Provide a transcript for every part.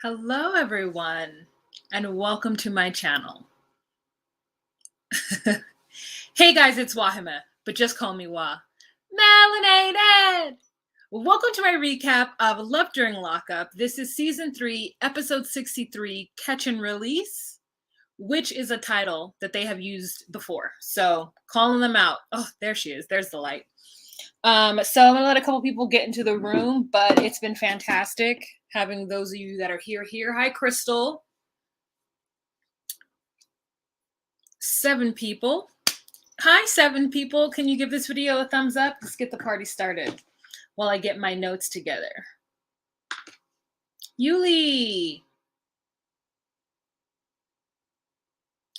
Hello, everyone, and welcome to my channel. Hey guys, it's Wahima, but just call me Wah. Melanated! Welcome to my recap of Love During Lockup. This is season 3, episode 63, Catch and Release, which is a title that they have used before. So calling them out. Oh, there she is. There's the light. So I'm gonna let a couple people get into the room, but it's been fantastic having those of you that are here. Hi, Crystal. 7 people. Hi, 7 people. Can you give this video a thumbs up? Let's get the party started while I get my notes together. Yuli,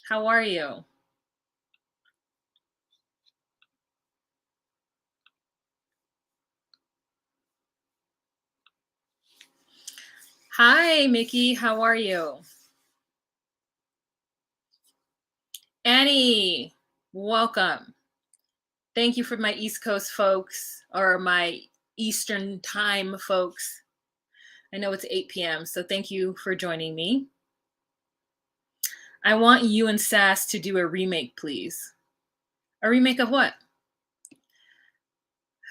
how are you? Hi, Mickey. How are you? Annie, welcome. Thank you for my East Coast folks, or my Eastern time folks. I know it's 8 p.m., so thank you for joining me. I want you and Sass to do a remake, please. A remake of what?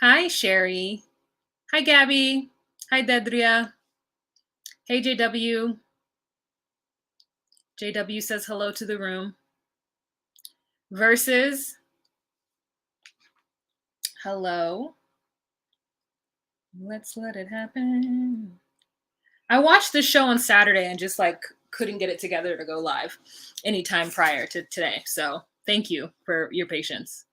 Hi, Sherry. Hi, Gabby. Hi, Dedria. Hey, JW. JW says hello to the room. Versus. Hello. Let's let it happen. I watched this show on Saturday and just couldn't get it together to go live anytime prior to today. So thank you for your patience.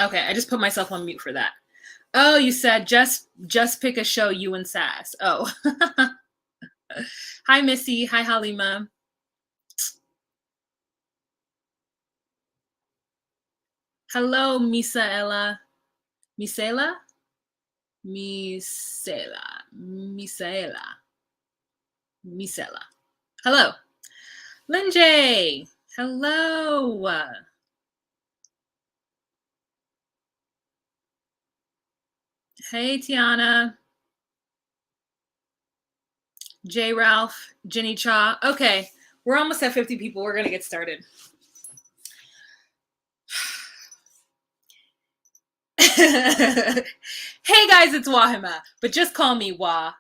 Okay, I just put myself on mute for that. Oh, you said just pick a show, you and Sass. Oh. Hi, Missy. Hi, Halima. Hello, Misaela. Misaela? Misela. Hello. Linjay. Hello. Hey, Tiana. J. Ralph. Jenny Cha. Okay, we're almost at 50 people. We're going to get started. Hey, guys, it's Wahima, but just call me Wah.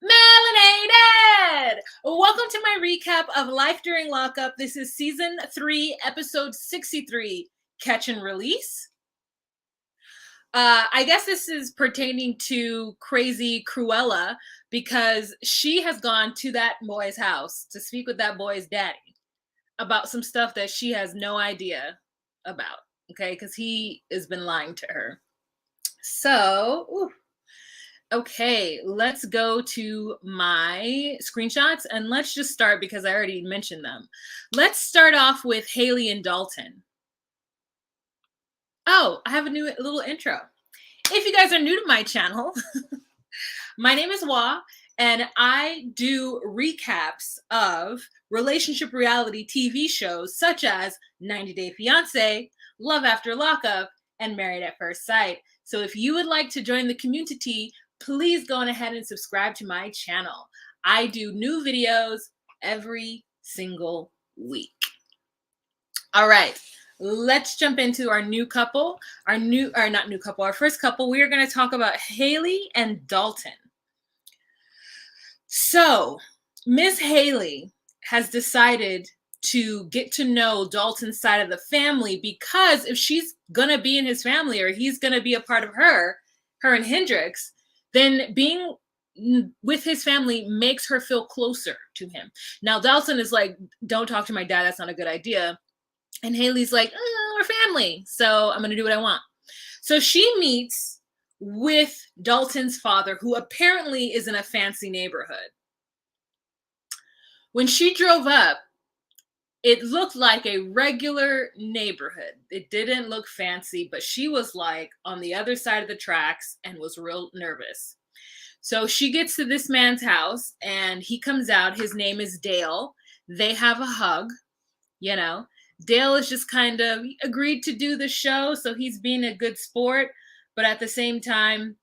Melanated! Welcome to my recap of Life During Lockup. This is season 3, episode 63, Catch and Release. I guess this is pertaining to crazy Cruella because she has gone to that boy's house to speak with that boy's daddy about some stuff that she has no idea about, okay? Because he has been lying to her. So, okay, let's go to my screenshots and let's just start because I already mentioned them. Let's start off with Haley and Dalton. Oh, I have a new little intro. If you guys are new to my channel, my name is Wah, and I do recaps of relationship reality TV shows such as 90 Day Fiancé, Love After Lockup, and Married at First Sight. So if you would like to join the community, please go on ahead and subscribe to my channel. I do new videos every single week. All right, let's jump into our new couple. Our first couple. We are going to talk about Haley and Dalton. So, Miss Haley has decided to get to know Dalton's side of the family because if she's gonna be in his family or he's gonna be a part of her and Hendrix, then being with his family makes her feel closer to him. Now, Dalton is like, don't talk to my dad, that's not a good idea. And Haley's like, we're family, so I'm gonna do what I want. So she meets with Dalton's father, who apparently is in a fancy neighborhood. When she drove up, it looked like a regular neighborhood. It didn't look fancy, but she was like on the other side of the tracks and was real nervous. So she gets to this man's house and he comes out. His name is Dale. They have a hug, you know. Dale is just kind of agreed to do the show, so he's being a good sport, but at the same time,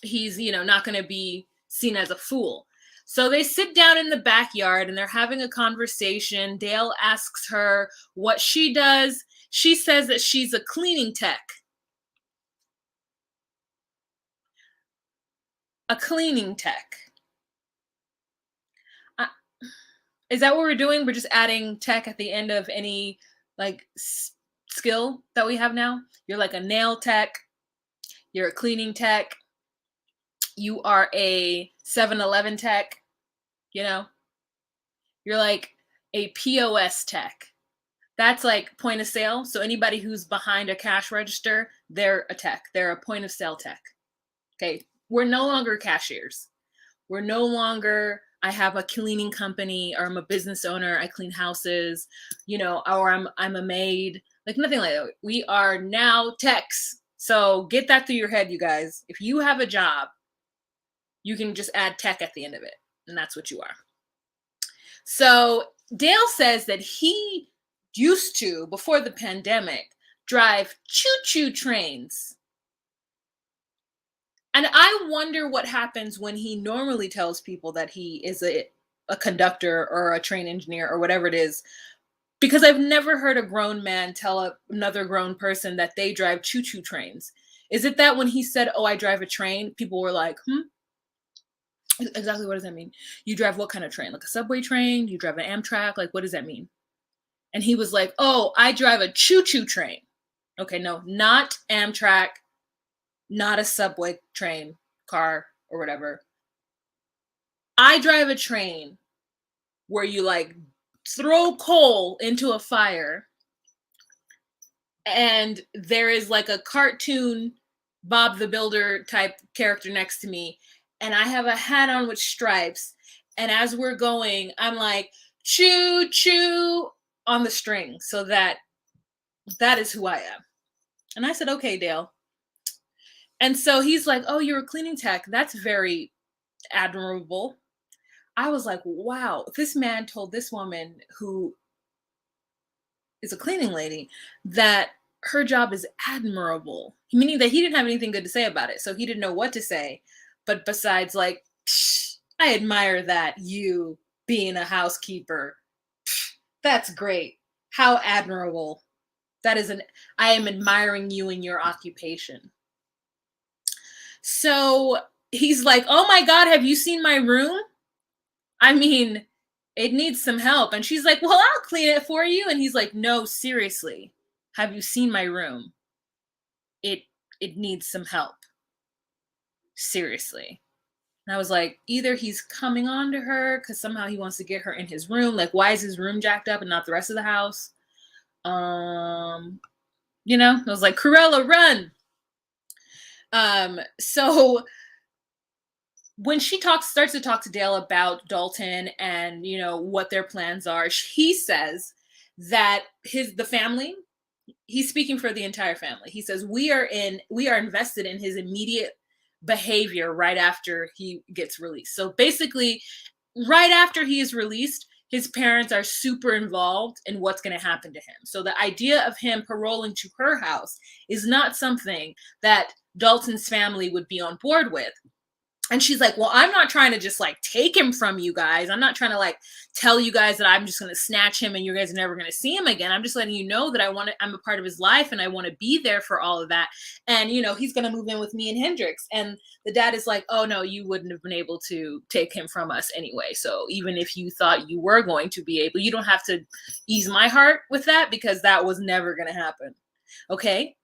he's, not going to be seen as a fool. So they sit down in the backyard and they're having a conversation. Dale asks her what she does. She says that she's a cleaning tech. A cleaning tech. Is that what we're doing? We're just adding tech at the end of any like skill that we have now? You're like a nail tech. You're a cleaning tech. You are a 7-Eleven tech. You're like a POS tech. That's like point of sale. So anybody who's behind a cash register, they're a tech. They're a point of sale tech. Okay. We're no longer cashiers. We're no longer, I have a cleaning company, or I'm a business owner. I clean houses, or I'm a maid, like nothing like that. We are now techs. So get that through your head, you guys. If you have a job, you can just add tech at the end of it. And that's what you are. So Dale says that he used to, before the pandemic, drive choo-choo trains. And I wonder what happens when he normally tells people that he is a conductor or a train engineer or whatever it is. Because I've never heard a grown man tell another grown person that they drive choo-choo trains. Is it that when he said, "Oh, I drive a train," people were like, exactly what does that mean? You drive what kind of train? Like a subway train? You drive an Amtrak? Like, what does that mean? And he was like, "Oh, I drive a choo-choo train." Okay, no, not Amtrak, not a subway train, car, or whatever. I drive a train where you like throw coal into a fire and there is like a cartoon Bob the Builder type character next to me, and I have a hat on with stripes, and as we're going, I'm like, choo choo on the string. So that is who I am. And I said, "Okay, Dale." And so he's like, "Oh, you're a cleaning tech. That's very admirable." I was like, wow, this man told this woman who is a cleaning lady that her job is admirable, meaning that he didn't have anything good to say about it. So he didn't know what to say. But besides, like, I admire that, you being a housekeeper. That's great. How admirable. I am admiring you in your occupation. So he's like, "Oh my God, have you seen my room? I mean, it needs some help." And she's like, "Well, I'll clean it for you." And he's like, "No, seriously. Have you seen my room? It needs some help. Seriously." And I was like, either he's coming on to her because somehow he wants to get her in his room. Like, why is his room jacked up and not the rest of the house? I was like, "Cruella, run." So when she starts to talk to Dale about Dalton and what their plans are, he says that the family, he's speaking for the entire family. He says we are invested in his immediate behavior right after he gets released. So basically, right after he is released, his parents are super involved in what's going to happen to him. So the idea of him paroling to her house is not something that Dalton's family would be on board with. And she's like, "Well, I'm not trying to just like take him from you guys. I'm not trying to like tell you guys that I'm just going to snatch him and you guys are never going to see him again. I'm just letting you know that I'm a part of his life and I want to be there for all of that. And, he's going to move in with me and Hendrix." And the dad is like, "Oh no, you wouldn't have been able to take him from us anyway. So even if you thought you were going to be able, you don't have to ease my heart with that because that was never going to happen." Okay.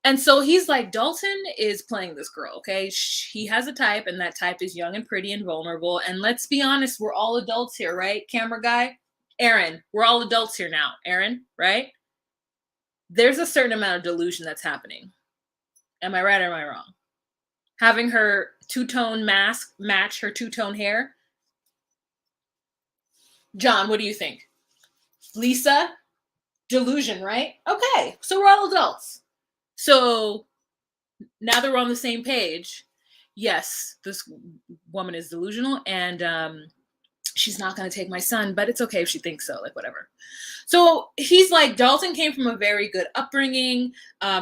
And so he's like, Dalton is playing this girl, okay? He has a type, and that type is young and pretty and vulnerable. And let's be honest, we're all adults here, right? Camera guy, Aaron, we're all adults here now. Aaron, right? There's a certain amount of delusion that's happening. Am I right or am I wrong? Having her two-tone mask match her two-tone hair. John, what do you think? Lisa, delusion, right? Okay, so we're all adults. So now that we're on the same page, yes, this woman is delusional, and she's not going to take my son, but it's okay if she thinks so, like whatever. So he's like, Dalton came from a very good upbringing.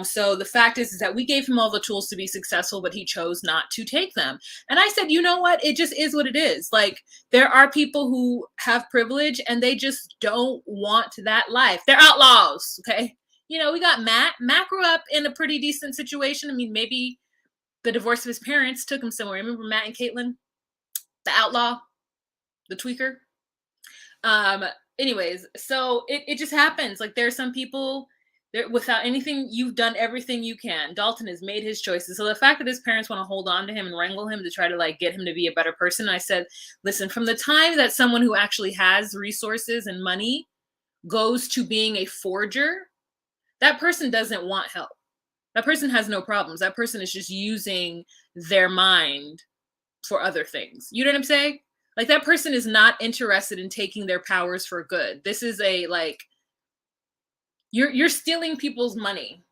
So the fact is that we gave him all the tools to be successful, but he chose not to take them. And I said, you know what? It just is what it is. Like, there are people who have privilege and they just don't want that life. They're outlaws. Okay. You know, we got Matt. Matt grew up in a pretty decent situation. I mean, maybe the divorce of his parents took him somewhere. Remember Matt and Caitlin, the outlaw, the tweaker? Um, Anyways, so it just happens. Like, there are some people there without anything, you've done everything you can. Dalton has made his choices. So the fact that his parents want to hold on to him and wrangle him to try to like get him to be a better person, I said, listen, from the time that someone who actually has resources and money goes to being a forger, that person doesn't want help. That person has no problems. That person is just using their mind for other things. You know what I'm saying? Like, that person is not interested in taking their powers for good. This is a like, you're stealing people's money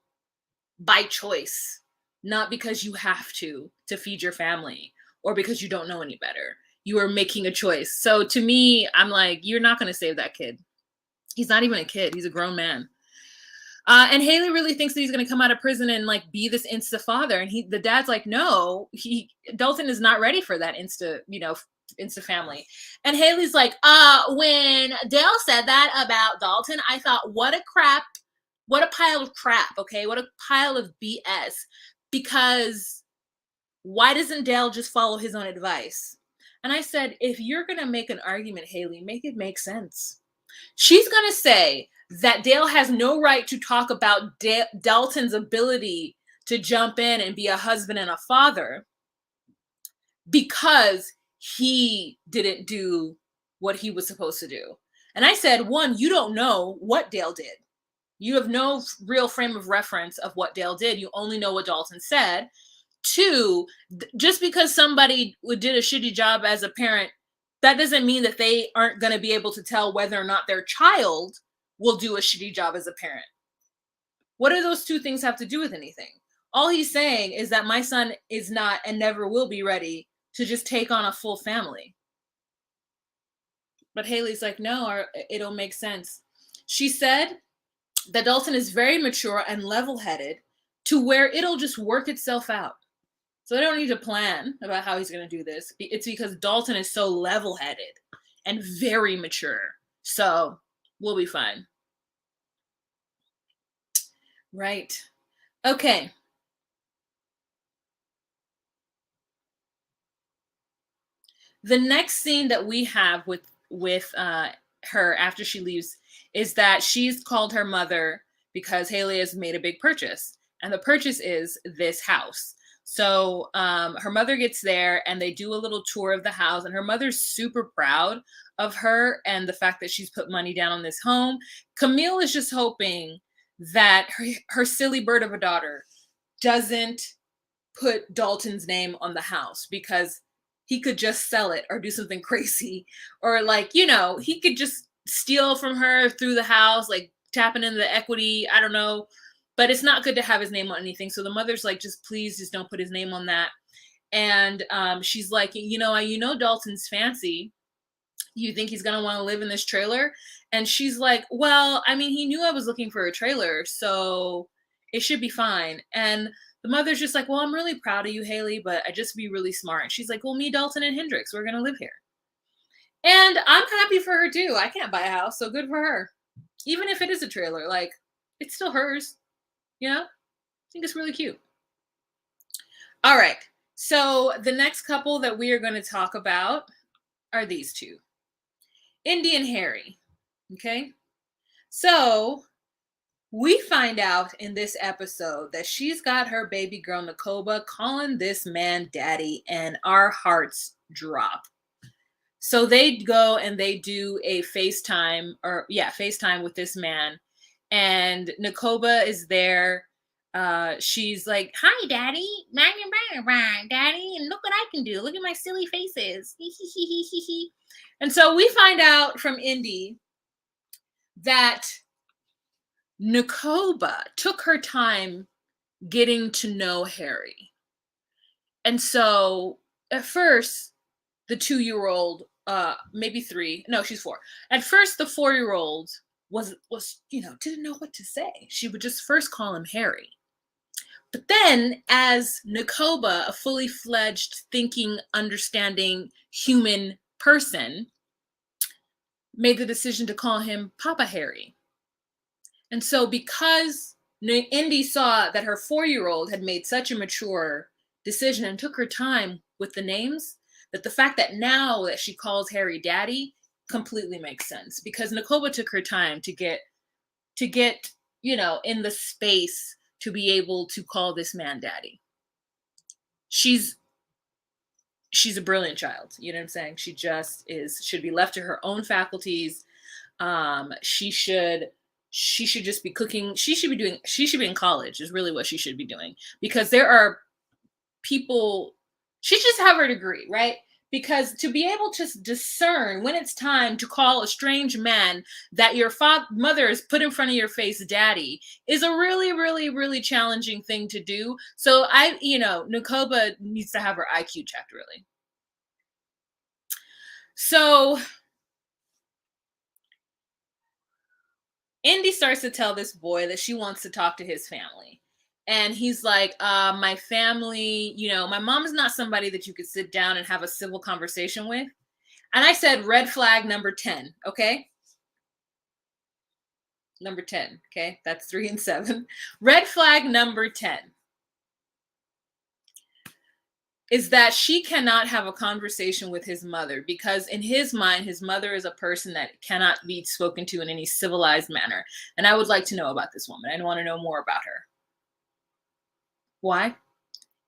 by choice, not because you have to feed your family or because you don't know any better. You are making a choice. So to me, I'm like, you're not going to save that kid. He's not even a kid. He's a grown man. And Haley really thinks that he's going to come out of prison and like be this insta father. And the dad's like, no, Dalton is not ready for that insta family. And Haley's like, when Dale said that about Dalton, I thought, what a pile of crap. Okay. What a pile of BS, because why doesn't Dale just follow his own advice? And I said, if you're going to make an argument, Haley, make it make sense. She's going to say that Dale has no right to talk about Dalton's ability to jump in and be a husband and a father because he didn't do what he was supposed to do. And I said, one, you don't know what Dale did. You have no real frame of reference of what Dale did. You only know what Dalton said. Two, just because somebody did a shitty job as a parent, that doesn't mean that they aren't going to be able to tell whether or not their child will do a shitty job as a parent. What do those two things have to do with anything? All he's saying is that my son is not and never will be ready to just take on a full family. But Haley's like, no, it'll make sense. She said that Dalton is very mature and level-headed to where it'll just work itself out. So they don't need to plan about how he's going to do this. It's because Dalton is so level-headed and very mature. So we'll be fine. Right. Okay. The next scene that we have with her after she leaves is that she's called her mother because Haley has made a big purchase, and the purchase is this house. So her mother gets there and they do a little tour of the house, and her mother's super proud of her and the fact that she's put money down on this home. Camille is just hoping that her silly bird of a daughter doesn't put Dalton's name on the house, because he could just sell it or do something crazy, or like, he could just steal from her through the house, like tapping into the equity. I don't know. But it's not good to have his name on anything. So the mother's like, please just don't put his name on that. And she's like, Dalton's fancy. You think he's going to want to live in this trailer? And she's like, well, I mean, he knew I was looking for a trailer, so it should be fine. And the mother's just like, well, I'm really proud of you, Haley, but I just be really smart. And she's like, well, me, Dalton, and Hendrix, we're going to live here. And I'm happy for her too. I can't buy a house, so good for her. Even if it is a trailer, like, it's still hers. I think it's really cute. All right. So the next couple that we are going to talk about are these two, Indy and Harry. Okay. So we find out in this episode that she's got her baby girl, Nakoba, calling this man daddy, and our hearts drop. So they go and they do a FaceTime with this man. And Nakoba is there. She's like, hi, daddy, daddy, and look what I can do. Look at my silly faces. And so we find out from Indy that Nakoba took her time getting to know Harry. And so at first, the 2-year-old, maybe 3, no, she's 4. At first, the 4-year-old was, didn't know what to say. She would just first call him Harry. But then, as Nakoba, a fully fledged, thinking, understanding human person, made the decision to call him Papa Harry. And so, because Indy saw that her 4-year-old had made such a mature decision and took her time with the names, that the fact that now that she calls Harry Daddy completely makes sense, because Nakoba took her time to get in the space to be able to call this man Daddy. She's a brilliant child. You know what I'm saying? She just should be left to her own faculties. She should just be cooking. She should be in college is really what she should be doing, because there are people, she should just have her degree, right? Because to be able to discern when it's time to call a strange man that your mother has put in front of your face Daddy is a really, really, really challenging thing to do. So Nakoba needs to have her IQ checked, really. So Indy starts to tell this boy that she wants to talk to his family. And he's like, my family, my mom's not somebody that you could sit down and have a civil conversation with. And I said, red flag number 10, okay? Number 10, okay? That's 3 and 7. Red flag number 10 is that she cannot have a conversation with his mother, because in his mind, his mother is a person that cannot be spoken to in any civilized manner. And I would like to know about this woman. I want to know more about her. Why?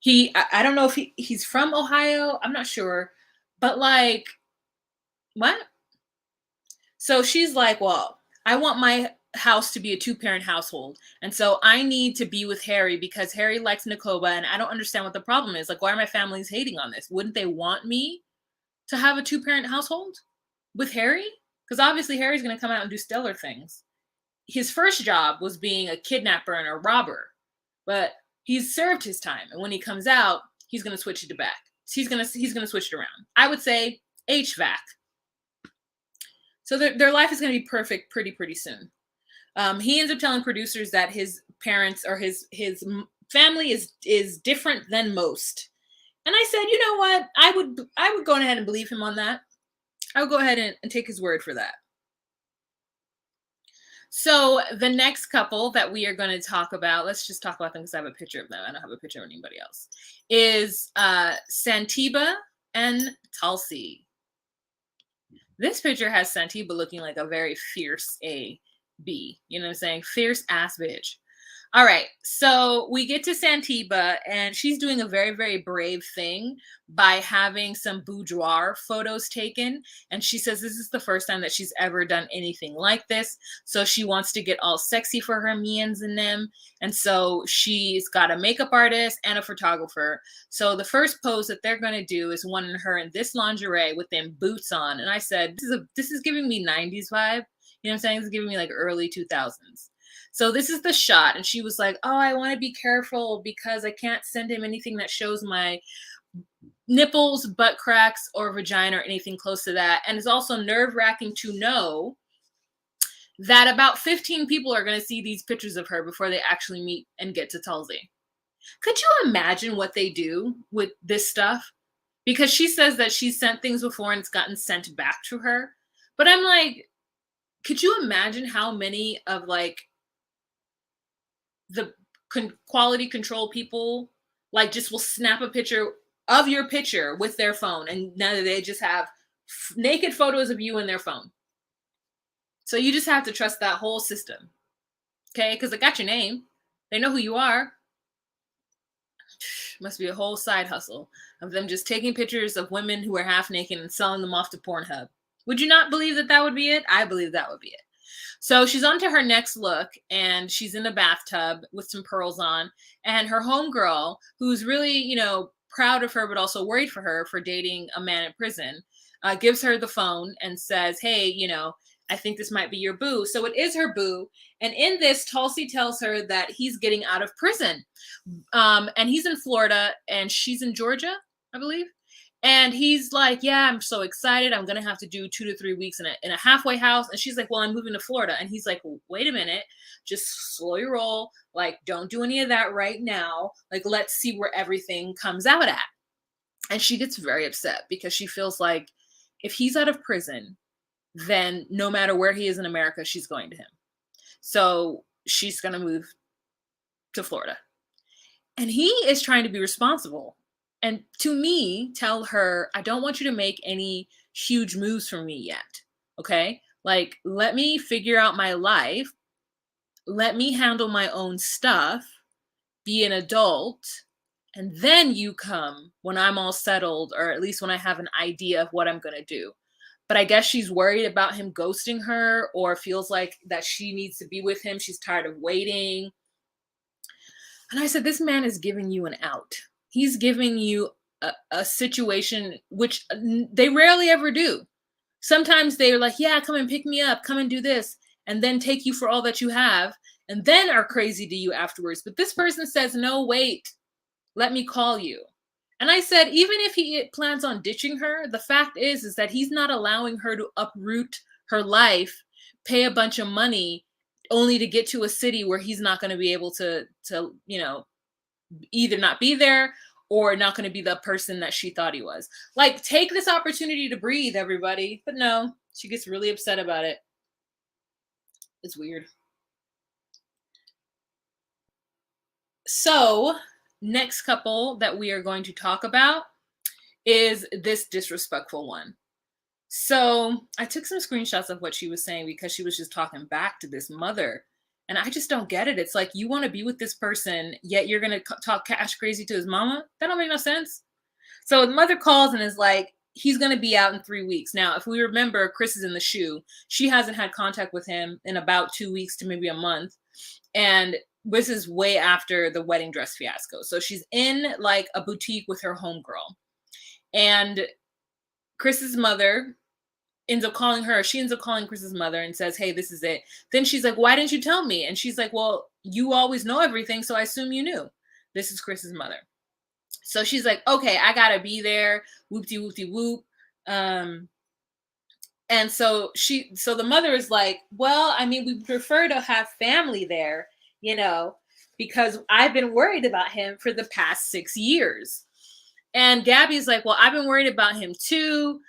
I don't know if he's from Ohio. I'm not sure. But like, what? So she's like, well, I want my house to be a 2-parent household. And so I need to be with Harry because Harry likes Nakoba, and I don't understand what the problem is. Like, why are my families hating on this? Wouldn't they want me to have a 2-parent household with Harry? Because obviously Harry's going to come out and do stellar things. His first job was being a kidnapper and a robber, but he's served his time. And when he comes out, he's going to switch it back. He's going to switch it around. I would say HVAC. So their life is going to be perfect pretty soon. He ends up telling producers that his parents or his family is different than most. And I said, you know what? I would go ahead and believe him on that. I would go ahead and take his word for that. So the next couple that we are going to talk about, let's just talk about them because I have a picture of them. I don't have a picture of anybody else, is Santiba and Tulsi. This picture has Santiba looking like a very fierce A-B. You know what I'm saying? Fierce ass bitch. All right, so we get to Santiba, and she's doing a very, very brave thing by having some boudoir photos taken. And she says this is the first time that she's ever done anything like this. So she wants to get all sexy for her mians and them. And so she's got a makeup artist and a photographer. So the first pose that they're going to do is one of her in this lingerie with them boots on. And I said, this is giving me 90s vibe. You know what I'm saying? It's giving me like early 2000s. So this is the shot, and she was like, oh, I want to be careful because I can't send him anything that shows my nipples, butt cracks, or vagina or anything close to that. And it's also nerve-wracking to know that about 15 people are going to see these pictures of her before they actually meet and get to Tulsi. Could you imagine what they do with this stuff? Because she says that she's sent things before and it's gotten sent back to her. But I'm like, could you imagine how many of like the quality control people like just will snap a picture of your picture with their phone, and now they just have naked photos of you in their phone. So you just have to trust that whole system, okay? Because they got your name, they know who you are. Must be a whole side hustle of them just taking pictures of women who are half naked and selling them off to Pornhub. Would you not believe that that would be it? I believe that would be it. So she's on to her next look, and she's in the bathtub with some pearls on, and her homegirl, who's really, proud of her, but also worried for her for dating a man in prison, gives her the phone and says, hey, I think this might be your boo. So it is her boo. And in this, Tulsi tells her that he's getting out of prison. And he's in Florida and she's in Georgia, I believe. And he's like, yeah, I'm so excited. I'm going to have to do 2 to 3 weeks in a halfway house. And she's like, well, I'm moving to Florida. And he's like, well, wait a minute, just slow your roll. Like, don't do any of that right now. Like, let's see where everything comes out at. And she gets very upset because she feels like if he's out of prison, then no matter where he is in America, she's going to him. So she's going to move to Florida. And he is trying to be responsible. And to me, tell her, I don't want you to make any huge moves for me yet. Okay? Like, let me figure out my life. Let me handle my own stuff, be an adult, and then you come when I'm all settled, or at least when I have an idea of what I'm going to do. But I guess she's worried about him ghosting her, or feels like that she needs to be with him. She's tired of waiting. And I said, this man is giving you an out. He's giving you a situation which they rarely ever do. Sometimes they're like, yeah, come and pick me up, come and do this, and then take you for all that you have, and then are crazy to you afterwards. But this person says, no, wait, let me call you. And I said, even if he plans on ditching her, the fact is that he's not allowing her to uproot her life, pay a bunch of money, only to get to a city where he's not going to be able to, either not be there or not going to be the person that she thought he was. Like, take this opportunity to breathe, everybody. But no, she gets really upset about it. It's weird. So, next couple that we are going to talk about is this disrespectful one. So, I took some screenshots of what she was saying because she was just talking back to this mother. And I just don't get it. It's like, you want to be with this person, yet you're going to talk cash crazy to his mama? That don't make no sense. So the mother calls and is like, he's going to be out in 3 weeks. Now, if we remember, Chris is in the shoe. She hasn't had contact with him in about 2 weeks to maybe a month. And this is way after the wedding dress fiasco. So she's in like a boutique with her homegirl. And Chris's mother ends up calling her. She ends up calling Chris's mother and says, hey, this is it. Then she's like, why didn't you tell me? And she's like, well, you always know everything, so I assume you knew. This is Chris's mother. So she's like, okay, I gotta be there. Whoop-de-whoop-de-whoop. And so the mother is like, well, I mean, we prefer to have family there, because I've been worried about him for the past 6 years. And Gabby's like, well, I've been worried about him too.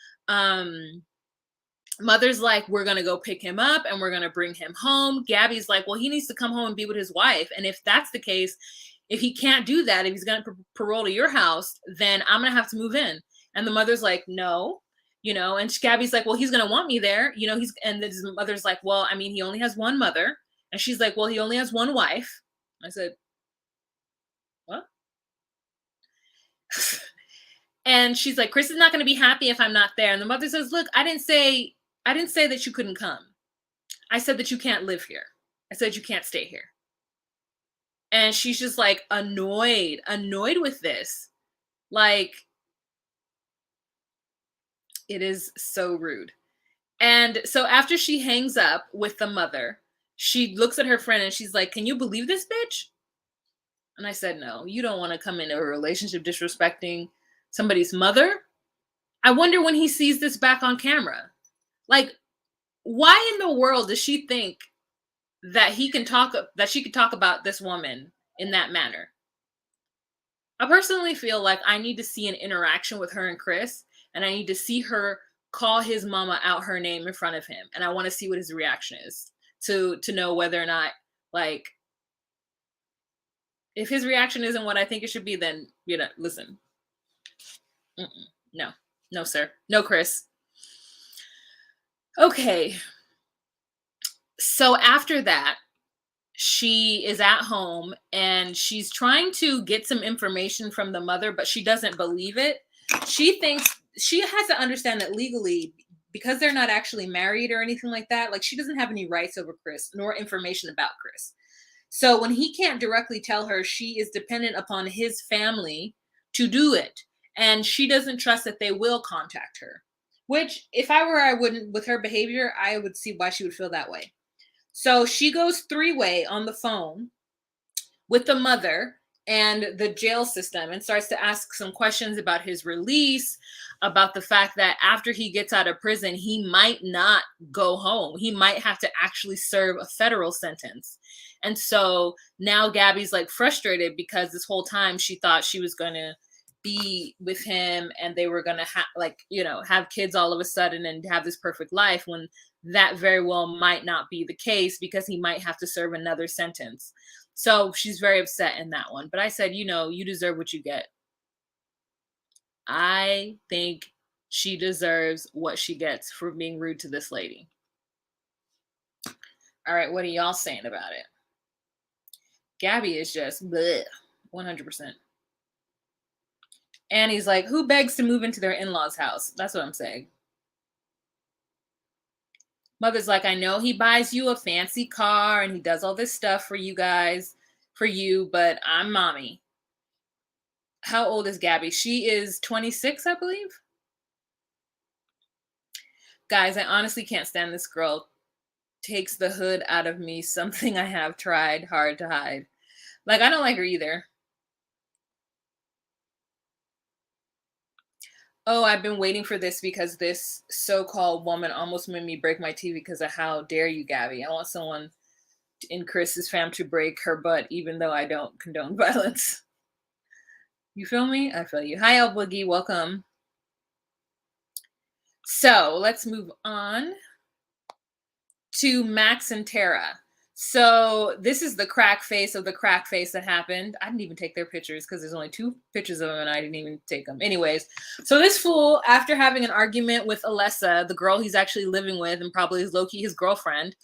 Mother's like, we're going to go pick him up and we're going to bring him home. Gabby's like, well, he needs to come home and be with his wife. And if that's the case, if he can't do that, if he's going to parole to your house, then I'm going to have to move in. And the mother's like, no, and Gabby's like, well, he's going to want me there. And his mother's like, well, I mean, he only has one mother. And she's like, well, he only has one wife. I said, what? And she's like, Chris is not going to be happy if I'm not there. And the mother says, look, I didn't say that you couldn't come. I said that you can't live here. I said you can't stay here. And she's just like annoyed with this. Like, it is so rude. And so after she hangs up with the mother, she looks at her friend and she's like, can you believe this bitch? And I said, no, you don't want to come into a relationship disrespecting somebody's mother. I wonder when he sees this back on camera. Like, why in the world does she think that she can talk about this woman in that manner? I personally feel like I need to see an interaction with her and Chris, and I need to see her call his mama out her name in front of him. And I want to see what his reaction is to know whether or not, like, if his reaction isn't what I think it should be, then, listen. No, sir. No, Chris. Okay. So after that, she is at home and she's trying to get some information from the mother, but she doesn't believe it. She thinks she has to understand that legally, because they're not actually married or anything like that, like, she doesn't have any rights over Chris nor information about Chris. So when he can't directly tell her, she is dependent upon his family to do it. And she doesn't trust that they will contact her, which if I were, I wouldn't. With her behavior, I would see why she would feel that way. So she goes three-way on the phone with the mother and the jail system and starts to ask some questions about his release, about the fact that after he gets out of prison, he might not go home. He might have to actually serve a federal sentence. And so now Gabby's like frustrated because this whole time she thought she was going to be with him and they were going to have like, have kids all of a sudden and have this perfect life, when that very well might not be the case because he might have to serve another sentence. So she's very upset in that one. But I said, you deserve what you get. I think she deserves what she gets for being rude to this lady. All right, what are y'all saying about it? Gabby is just bleh, 100%. And he's like, who begs to move into their in-laws' house? That's what I'm saying. Mother's like, I know he buys you a fancy car and he does all this stuff for you guys, but I'm mommy. How old is Gabby? She is 26, I believe. Guys, I honestly can't stand this girl. Takes the hood out of me, something I have tried hard to hide. Like, I don't like her either. Oh, I've been waiting for this because this so-called woman almost made me break my TV because of how dare you, Gabby. I want someone in Chris's fam to break her butt, even though I don't condone violence. You feel me? I feel you. Hi, El Boogie. Welcome. So let's move on to Max and Tara. So this is the crack face of the crack face that happened. I didn't even take their pictures because there's only 2 pictures of them and I didn't even take them. Anyways, so this fool, after having an argument with Alessa, the girl he's actually living with and probably is low-key his girlfriend,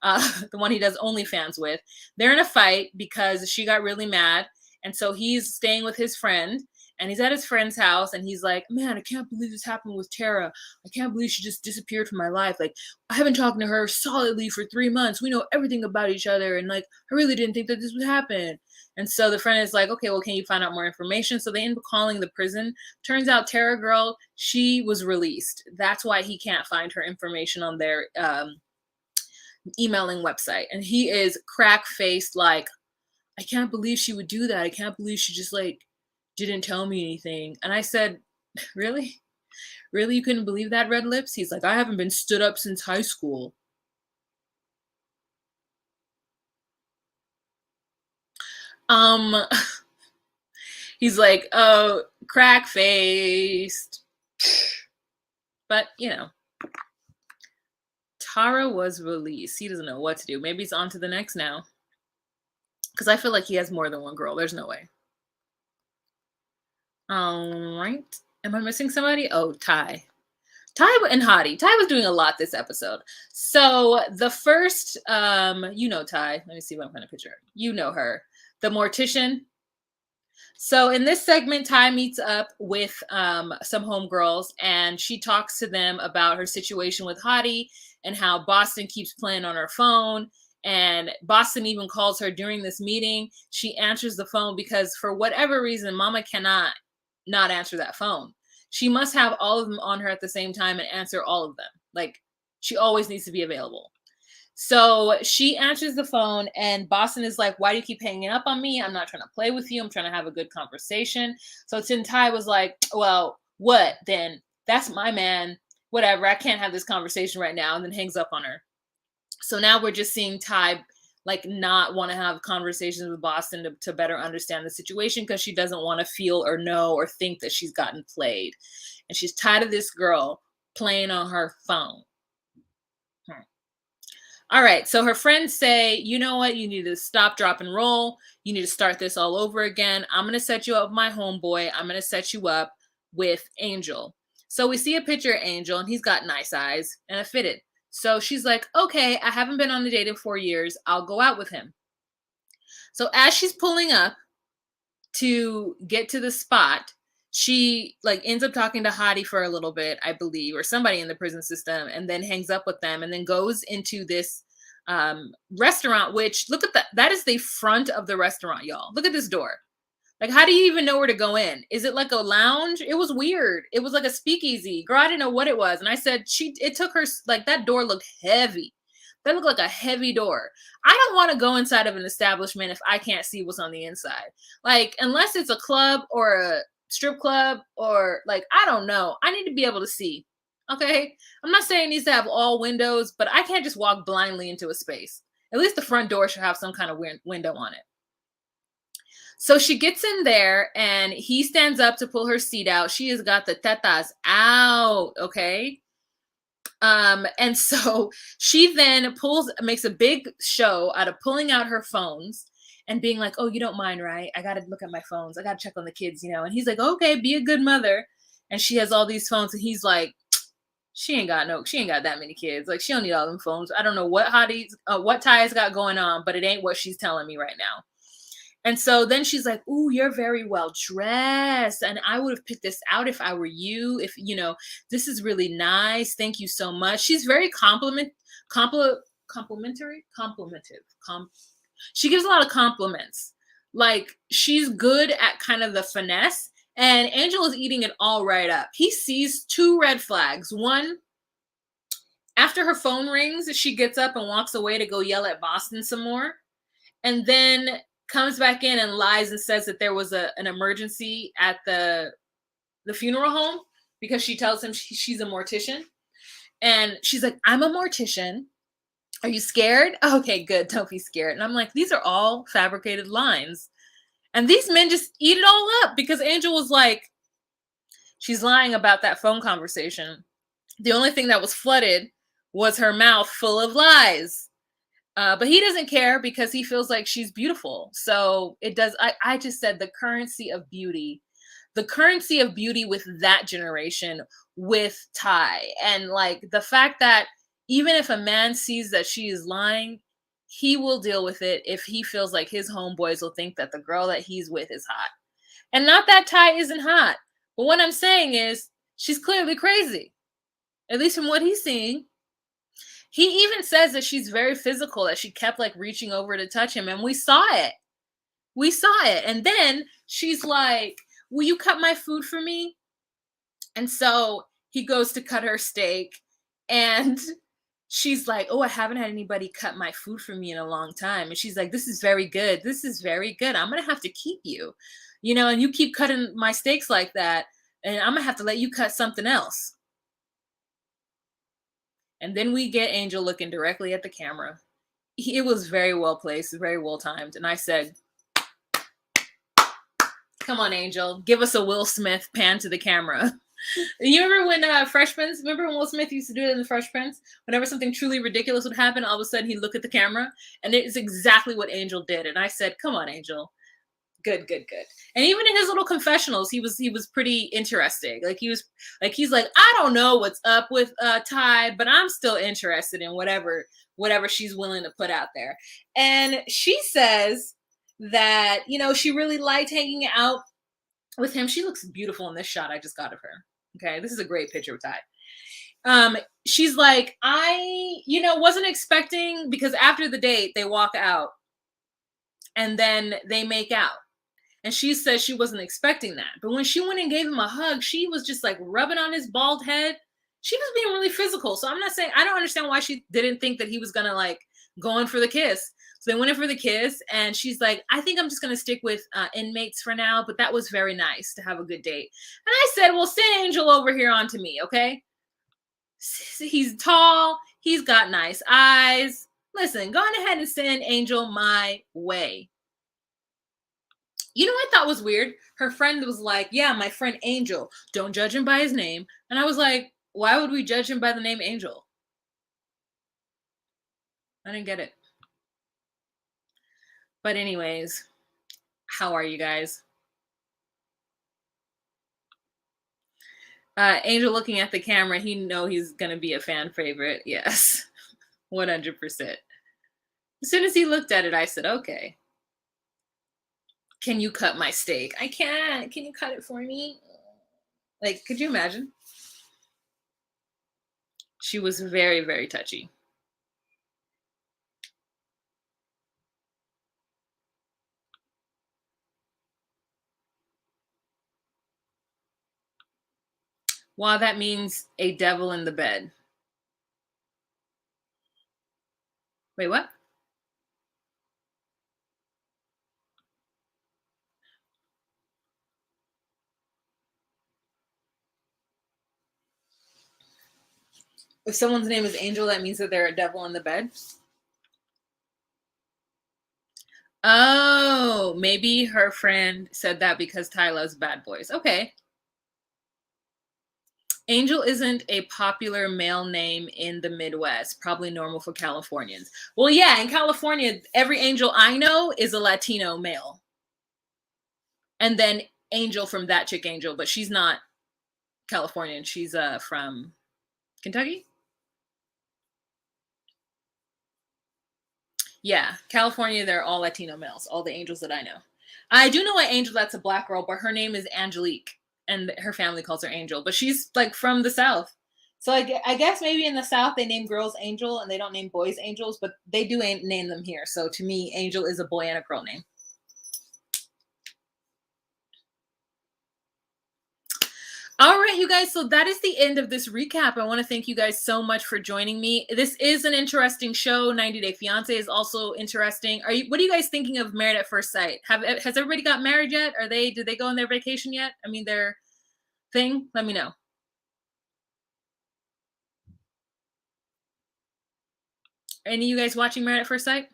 the one he does OnlyFans with, they're in a fight because she got really mad. And so he's staying with his friend. And he's at his friend's house and he's like, man, I can't believe this happened with Tara. I can't believe she just disappeared from my life. Like, I haven't talked to her solidly for 3 months. We know everything about each other. And like, I really didn't think that this would happen. And so the friend is like, okay, well, can you find out more information? So they end up calling the prison. Turns out Tara girl, she was released. That's why he can't find her information on their emailing website. And he is crack-faced like, I can't believe she would do that. I can't believe she just like, didn't tell me anything. And I said, really? Really? You couldn't believe that, Red Lips? He's like, I haven't been stood up since high school. He's like, oh, crack-faced. But, Tara was released. He doesn't know what to do. Maybe he's on to the next now. Because I feel like he has more than one girl. There's no way. All right. Am I missing somebody? Oh, Ty. Ty and Hottie. Ty was doing a lot this episode. So the first, Ty. Let me see if I can find a picture. You know her. The mortician. So in this segment, Ty meets up with some homegirls and she talks to them about her situation with Hottie and how Boston keeps playing on her phone. And Boston even calls her during this meeting. She answers the phone because for whatever reason, Mama cannot not answer that phone. She must have all of them on her at the same time and answer all of them. Like, she always needs to be available. So she answers the phone and Boston is like, why do you keep hanging up on me? I'm not trying to play with you. I'm trying to have a good conversation. So Ty was like, well, what then? That's my man. Whatever. I can't have this conversation right now. And then hangs up on her. So now we're just seeing Ty like not want to have conversations with Boston to better understand the situation because she doesn't want to feel or know or think that she's gotten played. And she's tired of this girl playing on her phone. All right. So her friends say, you know what? You need to stop, drop, and roll. You need to start this all over again. I'm going to set you up with my homeboy. I'm going to set you up with Angel. So we see a picture of Angel and he's got nice eyes and a fitted. So she's like, okay, I haven't been on a date in 4 years. I'll go out with him. So as she's pulling up to get to the spot, she like ends up talking to Hottie for a little bit, I believe, or somebody in the prison system, and then hangs up with them and then goes into this restaurant, which look at that. That is the front of the restaurant, y'all. Look at this door. Like, how do you even know where to go in? Is it like a lounge? It was weird. It was like a speakeasy. Girl, I didn't know what it was. And I said, it took her, like, that door looked heavy. That looked like a heavy door. I don't want to go inside of an establishment if I can't see what's on the inside. Like, unless it's a club or a strip club or, like, I don't know. I need to be able to see. Okay. I'm not saying it needs to have all windows, but I can't just walk blindly into a space. At least the front door should have some kind of window on it. So she gets in there and he stands up to pull her seat out. She has got the tetas out, okay? And so she then makes a big show out of pulling out her phones and being like, "Oh, you don't mind, right? I got to look at my phones. I got to check on the kids, you know." And he's like, "Okay, be a good mother." And she has all these phones and he's like, she ain't got that many kids. Like, she don't need all them phones. I don't know what what Ty's got going on, but it ain't what she's telling me right now. And so then she's like, "Ooh, you're very well dressed. And I would have picked this out if I were you. If, you know, this is really nice. Thank you so much." She's very complimentary, complimentive. She gives a lot of compliments. Like, she's good at kind of the finesse. And Angel is eating it all right up. He sees two red flags. One, after her phone rings, she gets up and walks away to go yell at Boston some more. And then comes back in and lies and says that there was an emergency at the funeral home because she tells him she's a mortician. And she's like, "I'm a mortician. Are you scared?" "Okay, good. Don't be scared." And I'm like, these are all fabricated lines. And these men just eat it all up because Angel was like, she's lying about that phone conversation. The only thing that was flooded was her mouth full of lies. But he doesn't care because he feels like she's beautiful. So it does. I just said the currency of beauty with that generation with Ty. And like the fact that even if a man sees that she is lying, he will deal with it if he feels like his homeboys will think that the girl that he's with is hot. And not that Ty isn't hot. But what I'm saying is she's clearly crazy, at least from what he's seeing. He even says that she's very physical, that she kept like reaching over to touch him. And we saw it. We saw it. And then she's like, "Will you cut my food for me?" And so he goes to cut her steak. And she's like, "Oh, I haven't had anybody cut my food for me in a long time." And she's like, "This is very good. This is very good. I'm going to have to keep you, you know, and you keep cutting my steaks like that. And I'm going to have to let you cut something else." And then we get Angel looking directly at the camera. It was very well placed, very well timed. And I said, "Come on, Angel, give us a Will Smith pan to the camera." You remember when Fresh Prince, remember when Will Smith used to do it in the Fresh Prince? Whenever something truly ridiculous would happen, all of a sudden he'd look at the camera. And it's exactly what Angel did. And I said, "Come on, Angel. Good, good, good." And even in his little confessionals, he was pretty interesting. Like he's like, "I don't know what's up with Ty, but I'm still interested in whatever she's willing to put out there." And she says that, you know, she really liked hanging out with him. She looks beautiful in this shot I just got of her. Okay, this is a great picture of Ty. She's like, "I, you know, wasn't expecting," because after the date they walk out and then they make out. And she says she wasn't expecting that. But when she went and gave him a hug, she was just like rubbing on his bald head. She was being really physical. So I'm not saying, I don't understand why she didn't think that he was going to like go in for the kiss. So they went in for the kiss and she's like, "I think I'm just going to stick with inmates for now. But that was very nice to have a good date." And I said, "Well, send Angel over here onto me, okay? He's tall. He's got nice eyes. Listen, go on ahead and send Angel my way." You know what I thought was weird? Her friend was like, "Yeah, my friend Angel. Don't judge him by his name." And I was like, why would we judge him by the name Angel? I didn't get it. But anyways, how are you guys? Angel looking at the camera, he know he's gonna be a fan favorite. Yes, 100%. As soon as he looked at it, I said, "Okay, can you cut my steak?" "I can't. Can you cut it for me?" Like, could you imagine? She was very, very touchy. Well, that means a devil in the bed. Wait, what? If someone's name is Angel, that means that they're a devil in the bed? Oh, maybe her friend said that because Ty loves bad boys. Okay. Angel isn't a popular male name in the Midwest, probably normal for Californians. Well, yeah, in California, every Angel I know is a Latino male. And then Angel from That Chick Angel, but she's not Californian. She's from Kentucky? Yeah, California, they're all Latino males, all the Angels that I know. I do know an Angel that's a black girl, but her name is Angelique, and her family calls her Angel, but she's like from the South. So I guess maybe in the South they name girls Angel and they don't name boys Angels, but they do name them here. So to me, Angel is a boy and a girl name. All right, you guys. So that is the end of this recap. I want to thank you guys so much for joining me. This is an interesting show. 90 Day Fiance is also interesting. What are you guys thinking of Married at First Sight? Has everybody got married yet? Did they go on their vacation yet? I mean, their thing? Let me know. Any of you guys watching Married at First Sight?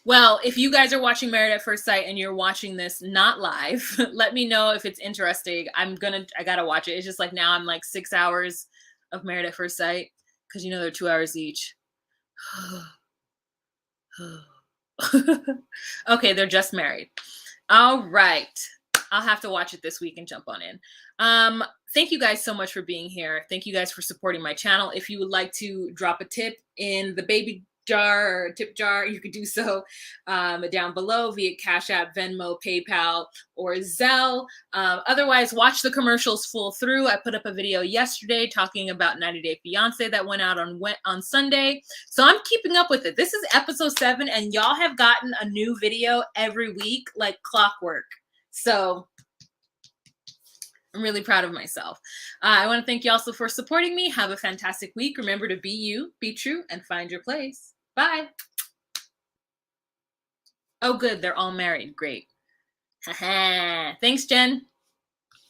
Well, if you guys are watching Married at First Sight and you're watching this not live, let me know if it's interesting. I gotta watch it. It's just like now I'm like 6 hours of Married at First Sight because they're 2 hours each. Okay, they're just married. All right. I'll have to watch it this week and jump on in. Thank you guys so much for being here. Thank you guys for supporting my channel. If you would like to drop a tip in the baby jar or tip jar, you could do so down below via Cash App, Venmo, PayPal, or Zelle. Otherwise, watch the commercials full through. I put up a video yesterday talking about 90 Day Fiance that went out on Sunday. So I'm keeping up with it. This is episode 7, and y'all have gotten a new video every week like clockwork. So I'm really proud of myself. I want to thank you also for supporting me. Have a fantastic week. Remember to be you, be true, and find your place. Bye. Oh, good. They're all married. Great. Thanks, Jen.